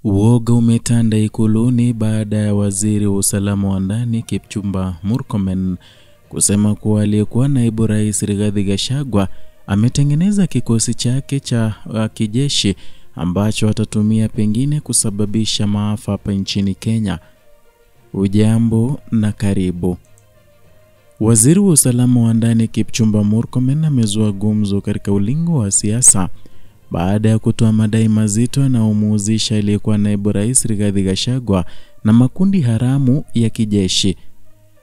Uoga umetanda Ikuluni baada ya waziri wa usalama wa ndani Kipchumba Murkomen kusema kuwa aliyekuwa naibu rais Rigathi Gachagua ametengeneza kikosi chake cha kijeshi ambacho atatumia pengine kusababisha maafa hapa nchini Kenya. Ujambo na karibu. Waziri wa usalama wa ndani Kipchumba Murkomen amezua gumzo katika ulingo wa siasa baada ya kutoa madai mazito yanayomuhusisha aliyekuwa naibu rais Rigathi Gachagua na makundi haramu ya kijeshi.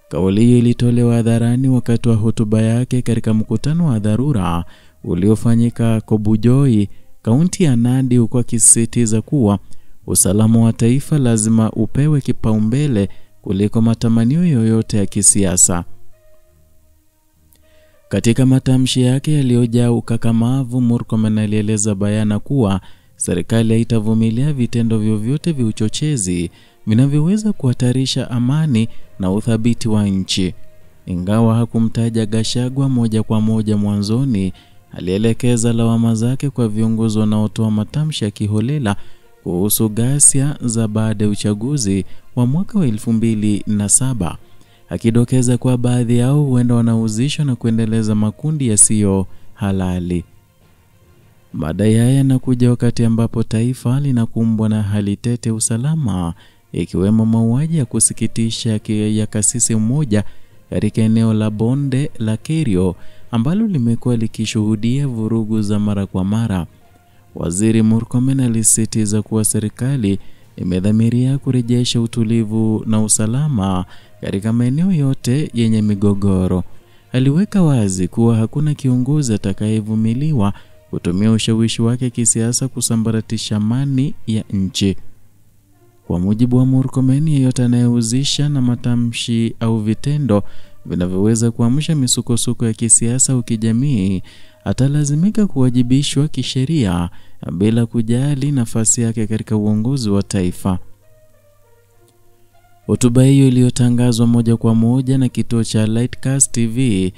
Kauli hiyo ilitolewa hadharani wakati wa hotuba yake katika mkutano wa dharura uliofanyika Kobujoi, kaunti ya Nandi, huko akisisitiza kuwa usalama wa taifa lazima upewe kipaumbele kuliko matamanio yoyote ya kisiasa. Katika matamshi yake yaliyojaa ukakamavu, Murkomen alieleza bayana kuwa serikali haitavumilia vitendo vyovyote vya uchochezi vinavyoweza kuhatarisha amani na uthabiti wa nchi. Ingawa hakumtaja Gachagua moja kwa moja mwanzoni, alielekeza lawama zake kwa viongozi wanaotoa matamshi ya kiholela kuhusu ghasia za baada ya uchaguzi wa mwaka wa 2007. Akidokeza kwa baadhi yao huenda wanahusishwa na kuendeleza makundi yasiyo halali. Madai haya yanakuja wakati ambapo taifa linakumbwa na hali tete usalama, ikiwemo mauaji ya kusikitisha ya kasisi mmoja katika eneo la bonde la Kerio ambalo limekuwa likishuhudia vurugu za mara kwa mara. Waziri Murkomen alisisitiza kuwa serikali imedhamiria kurejesha utulivu na usalama katika maeneo yote yenye migogoro. Aliweka wazi kuwa hakuna kiongozi atakayevumiliwa kutumia ushawishi wake kisiasa kusambaratisha amani ya nchi. Kwa mujibu wa Murkomen, yeyote anayehusisha na matamshi au vitendo vinavyoweza kuamsha misukosuko ya kisiasa au kijamii atalazimika kuwajibishwa kisheria bila kujali nafasi yake katika uongozi wa taifa. Hotuba hiyo iliyotangazwa moja kwa moja na kituo cha Lightcast TV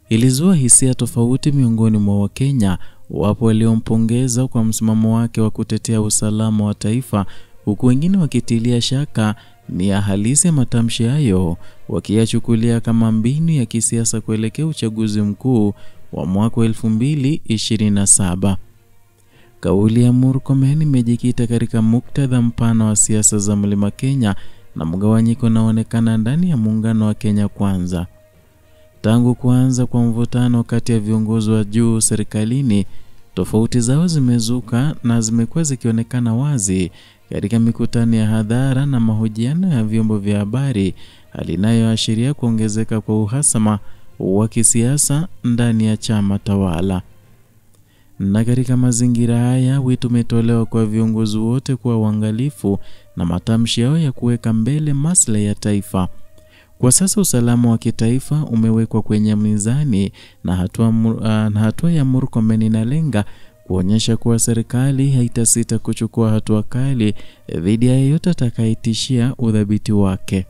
ilizua hisia tofauti miongoni mwa Wakenya. Wapo waliompongeza kwa msimamo wake wa kutetea usalama wa taifa, huku wengine wakitilia shaka nia halisi ya matamshi hayo, wakiyachukulia kama mbinu ya kisiasa kuelekea uchaguzi mkuu wa mwaka 2027. Kauli ya Murkomen imejikita katika muktadha mpana wa siasa za Mlima Kenya na mgawanyiko unaoonekana ndani ya muungano wa Kenya Kwanza. Tangu kuanza kwa mvutano kati ya viongozi wa juu serikalini, tofauti zao zimezuka na zimekuwa zikionekana wazi katika mikutano ya hadhara na mahojiano ya vyombo vya habari, hali inayoashiria kuongezeka kwa uhasama wa kisiasa ndani ya chama tawala. Na katika mazingira haya, wito umetolewa kwa viongozi wote kuwa waangalifu na matamshi yao ya kuweka mbele maslahi ya taifa. Kwa sasa usalama wa kitaifa umewekwa kwenye mizani na hatua ya Murkomen inalenga kuonyesha kuwa serikali haitasita kuchukua hatua kali dhidi ya yeyote atakayetishia udhabiti wake.